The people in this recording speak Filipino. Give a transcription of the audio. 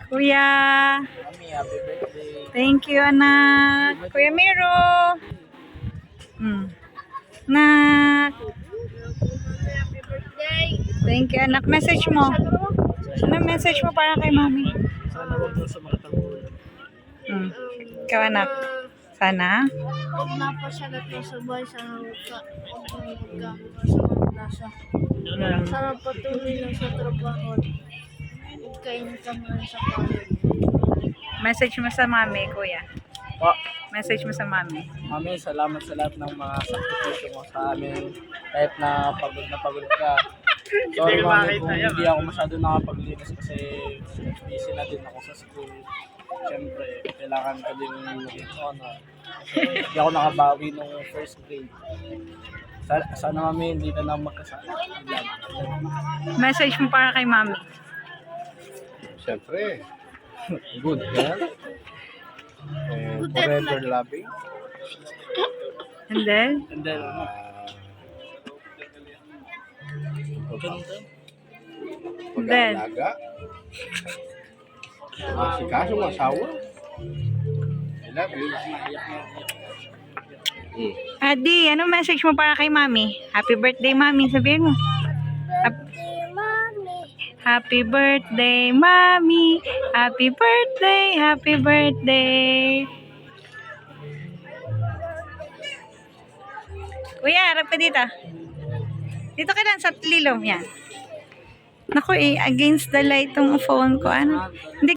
Kuya. Mami, happy birthday. Thank you, anak. Kuya Miro. Nak. Thank you, anak. Message mo. Ano message mo para kay mami? Sana huwag daw sa mga tagulan. Ikaw, anak. Sana. Huwag na po siya nagsasabay sa hangka. Huwag na maggamit sa mga lasa. Sana patuloy lang sa trabaho. Huwag kain ka man sa college. Message mo sa mami, kuya. Po, Message mo sa mami. mami, salamat sa lahat ng mga sakripisyo mo sa amin. Kahit na pagod ka. Sorry mami kung hindi ako masyado nakapaglinis kasi busy na din ako sa school. Siyempre, kailangan ko din maging honor. Kasi hindi ako nakabawi nung first grade. Sana mami, hindi na lang magkasama. Message mo para kay mami. Siyempre, good health and forever loving. And then, And then, Pag-aalaga. Si kaso ng asawa. I love you. Adi, ano message mo para kay mami? Happy birthday, mami. Sabihin mo. Happy birthday, mami. Happy birthday, happy birthday. Kuya, harap ka dito. Dito ka lang sa lilom yan. Naku against the light tong phone ko. Ano? Hindi